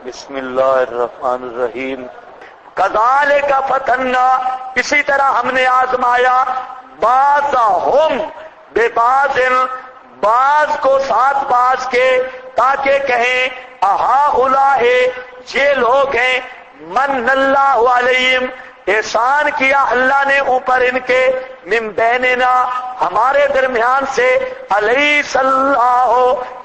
بسم اللہ الرحمن الرحیم کذالک فتنا، اسی طرح ہم نے آزمایا بعضہم ببعض، بعض کو ساتھ بعض کے، تاکہ کہیں اہؤلاء، یہ لوگ ہیں من اللہ علیہم، احسان کیا اللہ نے اوپر ان کے، من بیننا، ہمارے درمیان سے، الیس اللہ،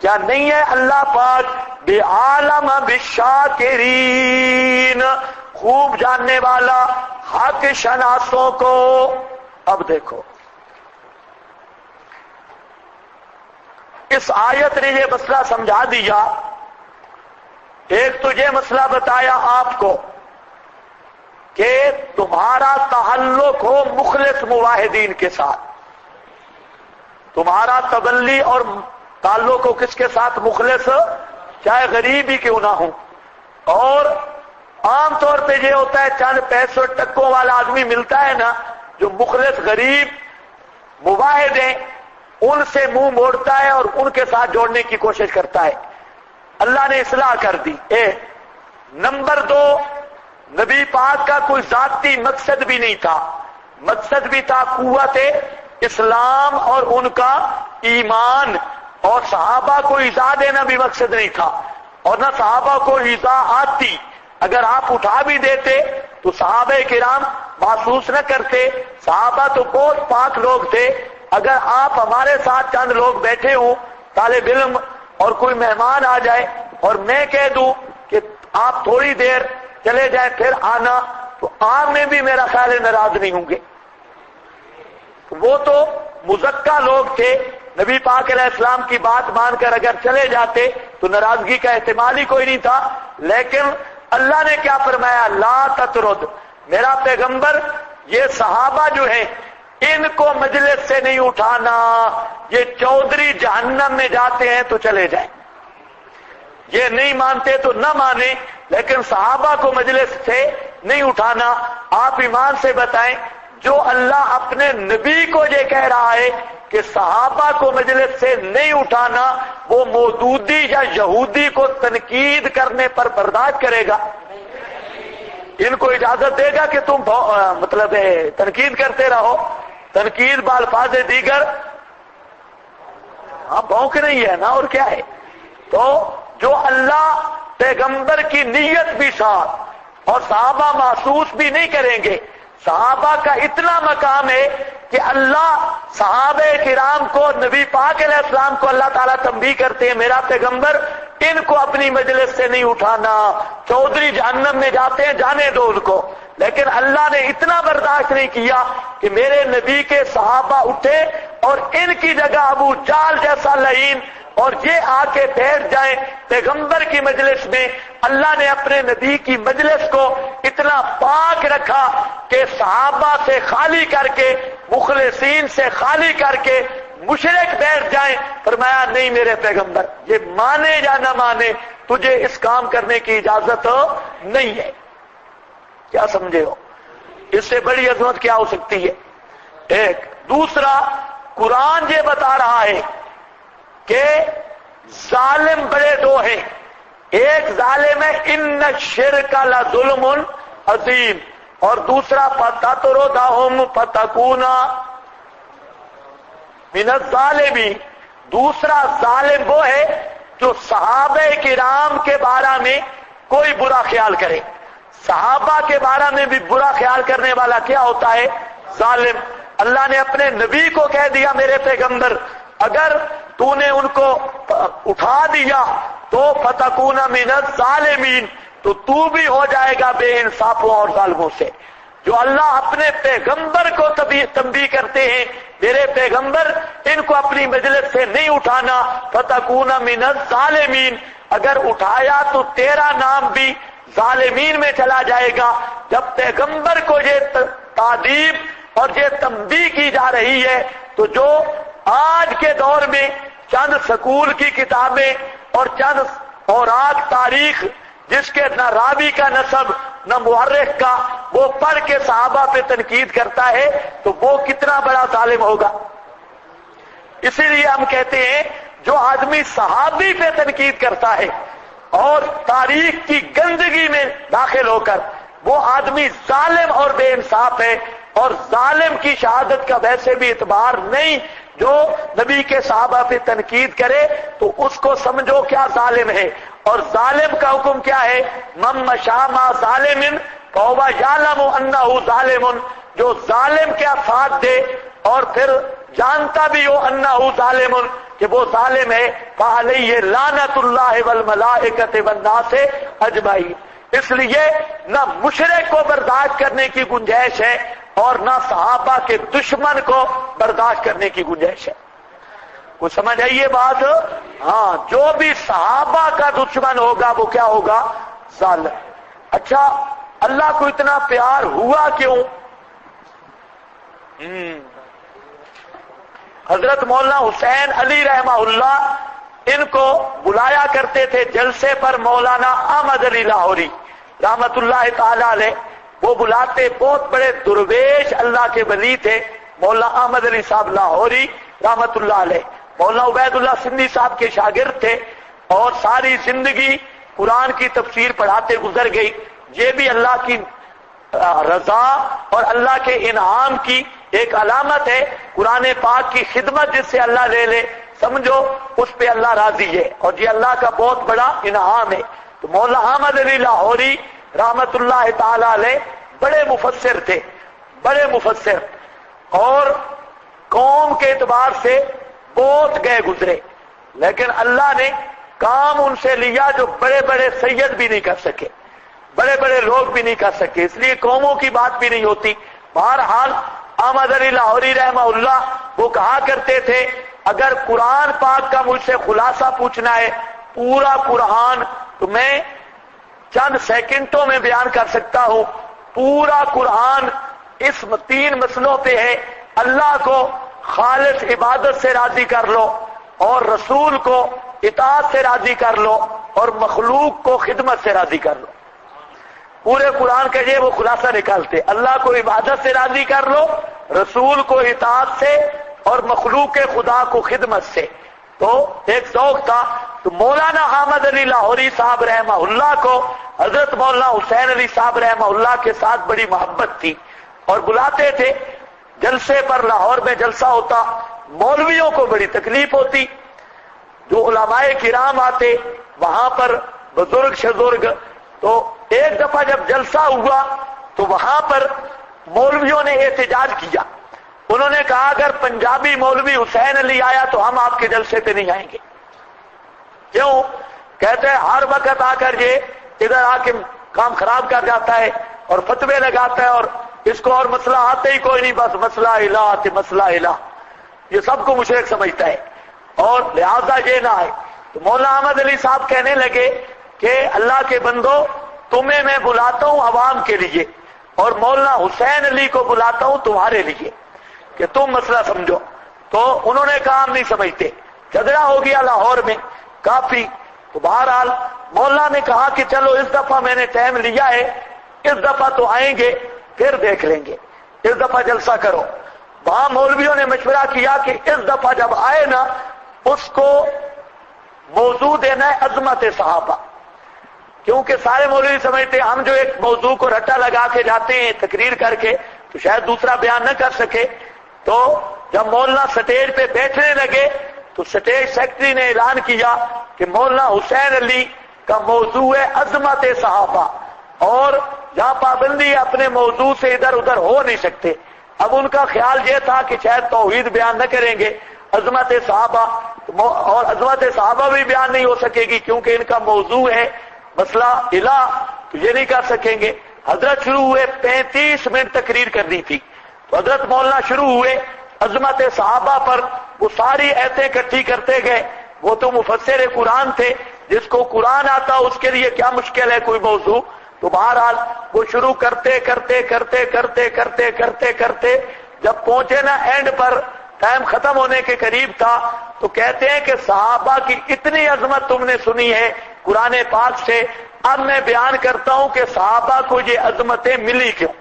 کیا نہیں ہے اللہ پاک بعالم بالشاکرین، خوب جاننے والا حق شناسوں کو۔ اب دیکھو اس آیت نے یہ مسئلہ سمجھا دیا۔ ایک تو یہ مسئلہ بتایا آپ کو کہ تمہارا تعلق ہو مخلص موحدین کے ساتھ، تمہارا تبلی اور تعلق ہو کس کے ساتھ؟ مخلص، چاہے غریب ہی کیوں نہ ہو۔ اور عام طور پہ یہ ہوتا ہے چند پیسوں ٹکوں والا آدمی ملتا ہے نا، جو مخلص غریب موحد ہیں، ان سے منہ موڑتا ہے اور ان کے ساتھ جوڑنے کی کوشش کرتا ہے۔ اللہ نے اصلاح کر دی۔ نمبر دو، نبی پاک کا کوئی ذاتی مقصد بھی نہیں تھا، مقصد بھی تھا قوت اسلام اور ان کا ایمان، اور صحابہ کو ایذا دینا بھی مقصد نہیں تھا، اور نہ صحابہ کو ایذا آتی۔ اگر آپ اٹھا بھی دیتے تو صحابہ کرام محسوس نہ کرتے، صحابہ تو بہت پاک لوگ تھے۔ اگر آپ ہمارے ساتھ چند لوگ بیٹھے ہوں طالب علم، اور کوئی مہمان آ جائے اور میں کہہ دوں کہ آپ تھوڑی دیر چلے جائیں پھر آنا، تو آپ میں بھی میرا خیال ہے ناراض نہیں ہوں گے۔ وہ تو مزکہ لوگ تھے، نبی پاک علیہ السلام کی بات مان کر اگر چلے جاتے تو ناراضگی کا احتمال ہی کوئی نہیں تھا۔ لیکن اللہ نے کیا فرمایا؟ لا تطرد، میرا پیغمبر یہ صحابہ جو ہیں ان کو مجلس سے نہیں اٹھانا، یہ چودھری جہنم میں جاتے ہیں تو چلے جائیں، یہ نہیں مانتے تو نہ مانے، لیکن صحابہ کو مجلس سے نہیں اٹھانا۔ آپ ایمان سے بتائیں، جو اللہ اپنے نبی کو یہ کہہ رہا ہے کہ صحابہ کو مجلس سے نہیں اٹھانا، وہ مودودی یا یہودی کو تنقید کرنے پر برداشت کرے گا؟ ان کو اجازت دے گا کہ تم مطلب تنقید کرتے رہو؟ تنقید بالفاظ دیگر بھونک نہیں ہے نا، اور کیا ہے؟ تو جو اللہ پیغمبر کی نیت بھی ساتھ اور صحابہ محسوس بھی نہیں کریں گے، صحابہ کا اتنا مقام ہے کہ اللہ صحابہ کرام کو، نبی پاک علیہ السلام کو اللہ تعالیٰ تنبیہ کرتے ہیں، میرا پیغمبر ان کو اپنی مجلس سے نہیں اٹھانا، چودھری جہنم میں جاتے ہیں، جانے دو ان کو۔ لیکن اللہ نے اتنا برداشت نہیں کیا کہ میرے نبی کے صحابہ اٹھے اور ان کی جگہ ابو جہل جیسا لعین اور یہ آ کے بیٹھ جائیں پیغمبر کی مجلس میں۔ اللہ نے اپنے نبی کی مجلس کو اتنا پاک رکھا کہ صحابہ سے خالی کر کے، مخلصین سے خالی کر کے مشرک بیٹھ جائیں۔ فرمایا نہیں میرے پیغمبر، یہ مانے یا نہ مانے تجھے اس کام کرنے کی اجازت نہیں ہے۔ کیا سمجھے ہو؟ اس سے بڑی عظمت کیا ہو سکتی ہے؟ ایک دوسرا، قرآن یہ بتا رہا ہے کہ ظالم بڑے دو ہیں، ایک ظالم ہے ان الشرک لظلم عظیم، اور دوسرا فتطردہم فتکون من الظالمین۔ دوسرا ظالم وہ ہے جو صحابہ کرام کے بارے میں کوئی برا خیال کرے۔ صحابہ کے بارے میں بھی برا خیال کرنے والا کیا ہوتا ہے؟ ظالم۔ اللہ نے اپنے نبی کو کہہ دیا میرے پیغمبر اگر تو نے ان کو اٹھا دیا تو فتکون من الظالمین، تو بھی ہو جائے گا بے انصافوں اور ظالموں سے۔ جو اللہ اپنے پیغمبر کو تنبیہ کرتے ہیں، میرے پیغمبر ان کو اپنی مجلس سے نہیں اٹھانا، فتکون من الظالمین، اگر اٹھایا تو تیرا نام بھی ظالمین میں چلا جائے گا۔ جب پیغمبر کو یہ تعذیب اور یہ تنبیہ کی جا رہی ہے، تو جو آج کے دور میں چند سکول کی کتابیں اور چند اوراق تاریخ جس کے نہ راوی کا نسب نہ مورخ کا، وہ پڑھ کے صحابہ پہ تنقید کرتا ہے تو وہ کتنا بڑا ظالم ہوگا۔ اسی لیے ہم کہتے ہیں جو آدمی صحابی پہ تنقید کرتا ہے، اور تاریخ کی گندگی میں داخل ہو کر وہ آدمی ظالم اور بے انصاف ہے، اور ظالم کی شہادت کا ویسے بھی اعتبار نہیں۔ جو نبی کے صحابہ پہ تنقید کرے تو اس کو سمجھو کیا ظالم ہے، اور ظالم کا حکم کیا ہے؟ من مشى مع ظالم فهو يعلم انه ظالم، جو ظالم کا ساتھ دے اور پھر جانتا بھی ہو انه ظالم کہ وہ ظالم ہے، فعلیہ لعنت اللہ والملائکۃ والناس اجمعین۔ اس لیے نہ مشرک کو برداشت کرنے کی گنجائش ہے اور نہ صحابہ کے دشمن کو برداشت کرنے کی گنجائش ہے۔ کچھ سمجھ آئیے بات؟ ہاں، جو بھی صحابہ کا دشمن ہوگا وہ کیا ہوگا؟ ظالم۔ اچھا، اللہ کو اتنا پیار ہوا کیوں؟ حضرت مولانا حسین علی رحمہ اللہ ان کو بلایا کرتے تھے جلسے پر مولانا احمد علی لاہوری رحمت اللہ تعالی علیہ، وہ بلاتے، بہت بڑے درویش اللہ کے ولی تھے مولانا احمد علی صاحب لاہوری رحمت اللہ علیہ، مولانا عبید اللہ سندھی صاحب کے شاگرد تھے، اور ساری زندگی قرآن کی تفسیر پڑھاتے گزر گئی۔ یہ بھی اللہ کی رضا اور اللہ کے انعام کی ایک علامت ہے، قرآن پاک کی خدمت جس سے اللہ لے لے، سمجھو اس پہ اللہ راضی ہے، اور یہ اللہ کا بہت بڑا انعام ہے۔ تو مولانا احمد علی لاہوری رحمت اللہ تعالی علیہ بڑے مفسر تھے، بڑے مفسر، اور قوم کے اعتبار سے بہت گئے گزرے، لیکن اللہ نے کام ان سے لیا جو بڑے بڑے سید بھی نہیں کر سکے، بڑے بڑے لوگ بھی نہیں کر سکے، اس لیے قوموں کی بات بھی نہیں ہوتی۔ بہرحال احمد علی لاہوری رحمہ اللہ وہ کہا کرتے تھے اگر قرآن پاک کا مجھ سے خلاصہ پوچھنا ہے پورا قرآن تو میں چند سیکنڈوں میں بیان کر سکتا ہوں۔ پورا قرآن اس 3 مسئلوں پہ ہے، اللہ کو خالص عبادت سے راضی کر لو، اور رسول کو اطاعت سے راضی کر لو، اور مخلوق کو خدمت سے راضی کر لو۔ پورے قرآن کا یہ وہ خلاصہ نکالتے، اللہ کو عبادت سے راضی کر لو، رسول کو اطاعت سے، اور مخلوق خدا کو خدمت سے۔ تو ایک ذوق تھا۔ تو مولانا احمد علی لاہوری صاحب رحمہ اللہ کو حضرت مولانا حسین علی صاحب رحمہ اللہ کے ساتھ بڑی محبت تھی، اور بلاتے تھے جلسے پر۔ لاہور میں جلسہ ہوتا، مولویوں کو بڑی تکلیف ہوتی، جو علماء کرام آتے وہاں پر، بزرگ شزرگ۔ تو ایک دفعہ جب جلسہ ہوا تو وہاں پر مولویوں نے احتجاج کیا، انہوں نے کہا اگر پنجابی مولوی حسین علی آیا تو ہم آپ کے جلسے پہ نہیں آئیں گے۔ کیوں؟ کہتے ہیں ہر وقت آ کر یہ ادھر آ کے کام خراب کر جاتا ہے اور فتوے لگاتا ہے، اور اس کو اور مسئلہ آتے ہی کوئی نہیں، بس مسئلہ الہ مسئلہ الہ، یہ سب کو مشرک سمجھتا ہے، اور لہذا یہ نہ آئے۔ تو مولانا احمد علی صاحب کہنے لگے کہ اللہ کے بندو، تمہیں میں بلاتا ہوں عوام کے لیے، اور مولانا حسین علی کو بلاتا ہوں تمہارے لیے کہ تم مسئلہ سمجھو۔ تو انہوں نے کہا ہم نہیں سمجھتے، جھگڑا ہو گیا لاہور میں کافی۔ تو بہرحال مولانا نے کہا کہ چلو اس دفعہ میں نے ٹائم لیا ہے، اس دفعہ تو آئیں گے، پھر دیکھ لیں گے، اس دفعہ جلسہ کرو۔ وہاں مولویوں نے مشورہ کیا کہ اس دفعہ جب آئے نا اس کو موضوع دینا ہے عظمت صحابہ، کیونکہ سارے مولوی سمجھتے ہیں ہم جو ایک موضوع کو رٹا لگا کے جاتے ہیں تقریر کر کے تو شاید دوسرا بیان نہ کر سکے۔ تو جب مولانا سٹیج پہ بیٹھنے لگے تو سٹیج سیکرٹری نے اعلان کیا کہ مولانا حسین علی کا موضوع ہے عظمت صحابہ، اور جہاں پابندی اپنے موضوع سے ادھر ادھر ہو نہیں سکتے۔ اب ان کا خیال یہ تھا کہ شاید توحید بیان نہ کریں گے، عظمت صحابہ، اور عظمت صحابہ بھی بیان نہیں ہو سکے گی کیونکہ ان کا موضوع ہے مسئلہ الہ، تو یہ نہیں کر سکیں گے۔ حضرت شروع ہوئے، 35 منٹ تقریر کرنی تھی، تو حضرت مولانا شروع ہوئے عظمت صحابہ پر، وہ ساری ایتیں اکٹھی کرتے گئے۔ وہ تو مفسر قرآن تھے، جس کو قرآن آتا اس کے لیے کیا مشکل ہے کوئی موضوع۔ تو بہرحال وہ شروع کرتے کرتے کرتے کرتے کرتے کرتے کرتے جب پہنچے نا اینڈ پر، ٹائم ختم ہونے کے قریب تھا، تو کہتے ہیں کہ صحابہ کی اتنی عظمت تم نے سنی ہے قرآن پاک سے، اب میں بیان کرتا ہوں کہ صحابہ کو یہ عظمتیں ملی کیوں۔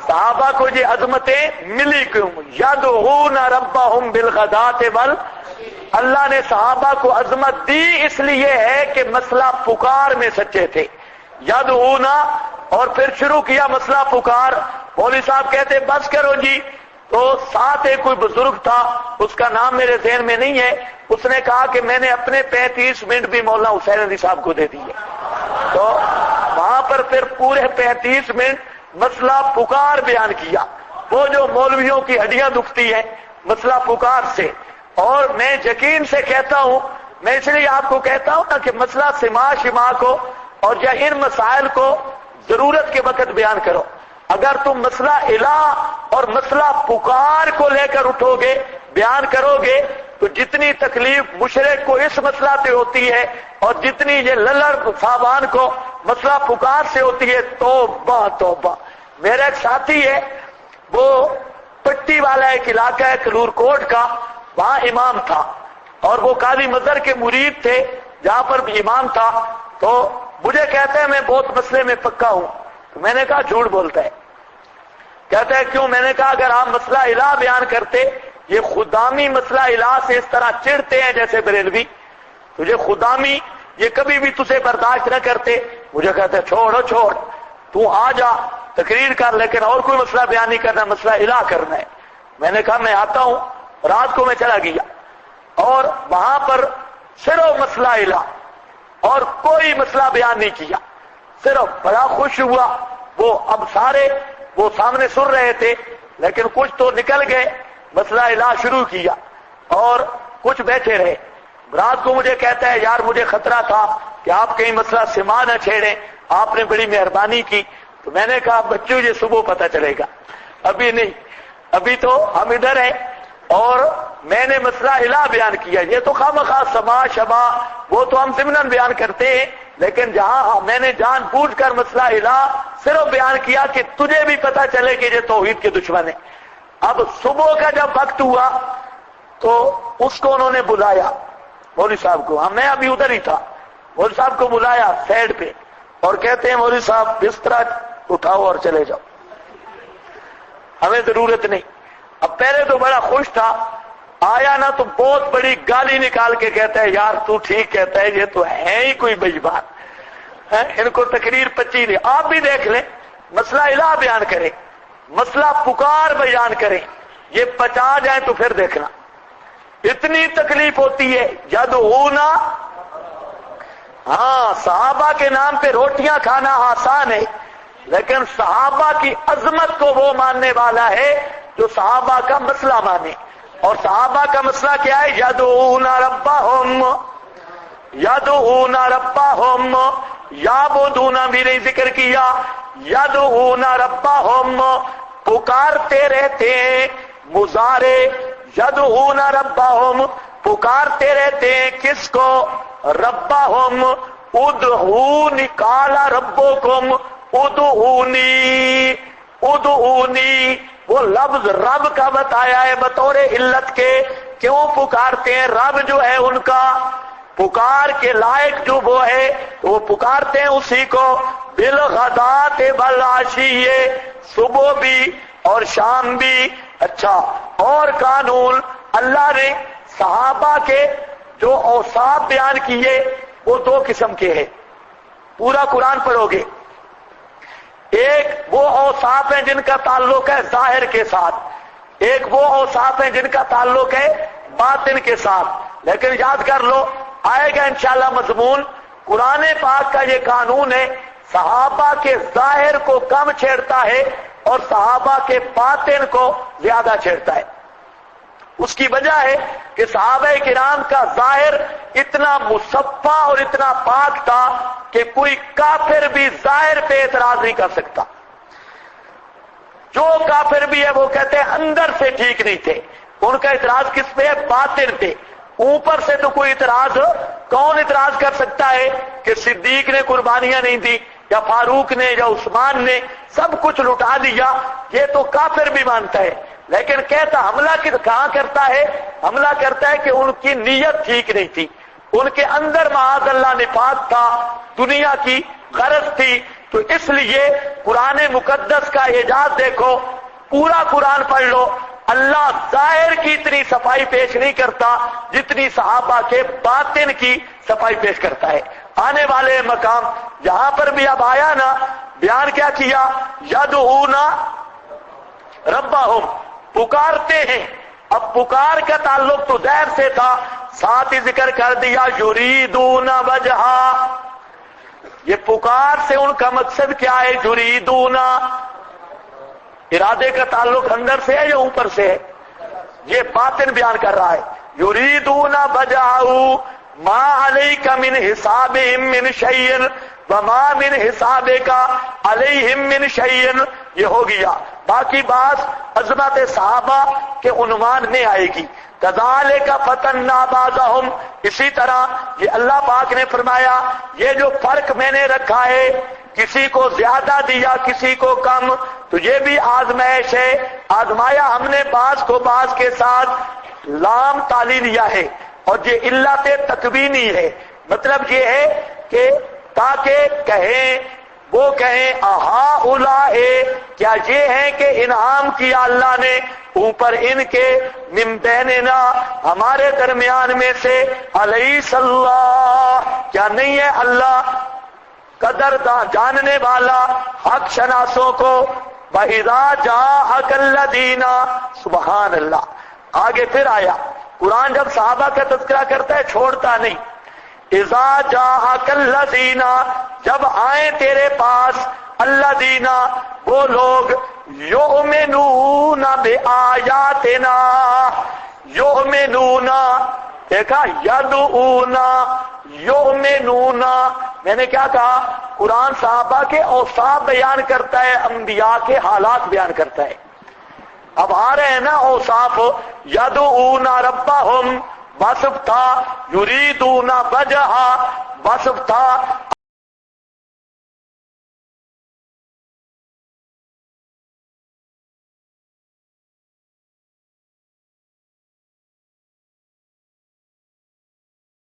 صحابہ کو یہ عظمتیں ملی کیوں؟ یدعون ربہم بالغداۃ اللہ نے صحابہ کو عظمت دی اس لیے ہے کہ مسئلہ پکار میں سچے تھے. یدعون، اور پھر شروع کیا مسئلہ پکار. مولوی صاحب کہتے بس کرو جی. تو ساتھ ایک کوئی بزرگ تھا، اس کا نام میرے ذہن میں نہیں ہے، اس نے کہا کہ میں نے اپنے 35 منٹ بھی مولانا حسین علی صاحب کو دے دیے. تو وہاں پر پھر پورے 35 منٹ مسئلہ پکار بیان کیا. وہ جو مولویوں کی ہڈیاں دکھتی ہیں مسئلہ پکار سے. اور میں یقین سے کہتا ہوں، میں اس لیے آپ کو کہتا ہوں نا کہ مسئلہ سما شما کو اور یا ان مسائل کو ضرورت کے وقت بیان کرو. اگر تم مسئلہ الہ اور مسئلہ پکار کو لے کر اٹھو گے، بیان کرو گے، تو جتنی تکلیف مشرک کو اس مسئلہ سے ہوتی ہے اور جتنی یہ للڑ صاحبان کو مسئلہ پکار سے ہوتی ہے، توبہ توبہ. میرا ایک ساتھی ہے، وہ پٹی والا ایک علاقہ ہے کلور کوٹ کا، وہاں امام تھا اور وہ قاضی مظہر کے مرید تھے جہاں پر بھی امام تھا. تو مجھے کہتے ہیں میں بہت مسئلے میں پکا ہوں. تو میں نے کہا جھوٹ بولتا ہے. کہتا ہے کیوں؟ میں نے کہا اگر آپ مسئلہ الہ بیان کرتے، یہ خدامی مسئلہ الہ سے اس طرح چڑھتے ہیں جیسے بریلوی، تجھے خدامی یہ کبھی بھی تجھے برداشت نہ کرتے. مجھے کہتا ہے چھوڑ تو آ جا تقریر کر، لیکن اور کوئی مسئلہ بیان نہیں کرنا، مسئلہ الہ کرنا ہے. میں نے کہا میں آتا ہوں. رات کو میں چلا گیا اور وہاں پر صرف مسئلہ الہ اور کوئی مسئلہ بیان نہیں کیا. صرف بڑا خوش ہوا. وہ اب سارے وہ سامنے سن رہے تھے لیکن کچھ تو نکل گئے. مسئلہ الہ شروع کیا اور کچھ بیٹھے رہے. رات کو مجھے کہتا ہے یار مجھے خطرہ تھا کہ آپ کہیں مسئلہ سما نہ چھیڑیں، آپ نے بڑی مہربانی کی. تو میں نے کہا بچوں یہ صبح پتہ چلے گا، ابھی نہیں، ابھی تو ہم ادھر ہیں. اور میں نے مسئلہ الہ بیان کیا. یہ تو خواہ سما شبا وہ تو ہم ضمناً بیان کرتے ہیں، لیکن جہاں میں نے جان بوجھ کر مسئلہ الہ صرف بیان کیا کہ تجھے بھی پتہ چلے کہ یہ توحید کے دشمن ہیں. اب صبح کا جب وقت ہوا تو اس کو انہوں نے بلایا، مولوی صاحب کو. میں ابھی ادھر ہی تھا. مولوی صاحب کو بلایا سائڈ پہ اور کہتے ہیں مولوی صاحب بستر اٹھاؤ اور چلے جاؤ، ہمیں ضرورت نہیں. اب پہلے تو بڑا خوش تھا، آیا نا تو بہت بڑی گالی نکال کے کہتا ہے یار تو ٹھیک کہتا ہے، یہ تو ہے ہی کوئی بےایمان، ان کو تقریر 25 دے. آپ بھی دیکھ لیں، مسئلہ الہ بیان کریں، مسئلہ پکار بیان کریں، یہ 50 جائیں تو پھر دیکھنا اتنی تکلیف ہوتی ہے. یدعونا، ہاں صحابہ کے نام پہ روٹیاں کھانا آسان ہے، لیکن صحابہ کی عظمت کو وہ ماننے والا ہے جو صحابہ کا مسئلہ مانے. اور صحابہ کا مسئلہ کیا ہے؟ یدعون ربہم، یدعون ربہم، یعبدون بھی نہیں ذکر کیا، یدعون ربہم پکارتے رہتے ہیں. مضارع یدعون ربہم پکارتے رہتے ہیں کس کو؟ ربہم. ادعونی قال ربکم ادعونی، ادعونی وہ لفظ رب کا بتایا ہے بطور علت کے. کیوں پکارتے ہیں؟ رب جو ہے ان کا پکار کے لائق جو وہ ہے تو وہ پکارتے ہیں اسی کو. بالغداۃ والعشی، صبح بھی اور شام بھی. اچھا، اور قانون اللہ نے صحابہ کے جو اوصاف بیان کیے وہ 2 قسم کے ہیں. پورا قرآن پڑھو گے، ایک وہ اوصاف ہیں جن کا تعلق ہے ظاہر کے ساتھ، ایک وہ اوصاف ہیں جن کا تعلق ہے باطن کے ساتھ. لیکن یاد کر لو، آئے گا انشاءاللہ مضمون. قرآن پاک کا یہ قانون ہے، صحابہ کے ظاہر کو کم چھیڑتا ہے اور صحابہ کے باطن کو زیادہ چھیڑتا ہے. اس کی وجہ ہے کہ صحابہ کرام کا ظاہر اتنا مصفا اور اتنا پاک تھا کہ کوئی کافر بھی ظاہر پہ اعتراض نہیں کر سکتا. جو کافر بھی ہے وہ کہتے ہیں اندر سے ٹھیک نہیں تھے. ان کا اعتراض کس پہ ہے؟ باطن پہ. اوپر سے تو کوئی اعتراض، کون اعتراض کر سکتا ہے کہ صدیق نے قربانیاں نہیں دی یا فاروق نے یا عثمان نے سب کچھ لٹا دیا، یہ تو کافر بھی مانتا ہے. لیکن کہتا حملہ کہاں کرتا ہے؟ حملہ کرتا ہے کہ ان کی نیت ٹھیک نہیں تھی، ان کے اندر معاذ اللہ نفاق تھا، دنیا کی غرض تھی، تو اس لیے قرآن مقدس کا اعجاز دیکھو، پورا قرآن پڑھ لو، اللہ ظاہر کی اتنی صفائی پیش نہیں کرتا جتنی صحابہ کے باطن کی صفائی پیش کرتا ہے۔ آنے والے مقام یہاں پر بھی اب آیا نا، بیان کیا کیا؟ یدعون ربہم، پکارتے ہیں۔ اب پکار کا تعلق تو ظاہر سے تھا، ساتھ ہی ذکر کر دیا یریدون وجہا۔ یہ پکار سے ان کا مقصد کیا ہے؟ یریدون، ارادے کا تعلق اندر سے ہے یا اوپر سے ہے؟ یہ باطن بیان کر رہا ہے۔ یریدون وجہہ ما علیک من حسابہم من شیء وما من حسابک علیہم من شیء، یہ ہو گیا۔ باقی بات عظمت صحابہ کے عنوان میں آئے گی۔ کذالک فتنا بعضہم، اسی طرح یہ اللہ پاک نے فرمایا یہ جو فرق میں نے رکھا ہے، کسی کو زیادہ دیا کسی کو کم، تو یہ بھی آزمائش ہے، آزمایا ہم نے بعض کو بعض کے ساتھ، لام تالی لیا ہے اور یہ علت تکوینی ہے، مطلب یہ ہے کہ تاکہ کہیں وہ کہیں آہا اولائے، کیا یہ ہے کہ انعام کیا اللہ نے اوپر ان کے، من بیننا، ہمارے درمیان میں سے، الیس اللہ، کیا نہیں ہے اللہ قدر جاننے والا حق شناسوں کو؟ وَإِذَا جَاءَكَ الَّذِينَ، سبحان اللہ۔ آگے پھر آیا، قرآن جب صحابہ کا تذکرہ کرتا ہے چھوڑتا نہیں۔ اذا جاءک الذین، جب آئیں تیرے پاس، الذین، وہ لوگ، یؤمنون بآیاتنا، یؤمنون، دیکھا، یدعون، یؤمنون، میں نے کیا کہا؟ قرآن صحابہ کے اوصاف بیان کرتا ہے، انبیاء کے حالات بیان کرتا ہے۔ اب آ رہے ہیں نا اوصاف، یدعون ربہم وصف تھا، یریدون وجہا وصف تھا،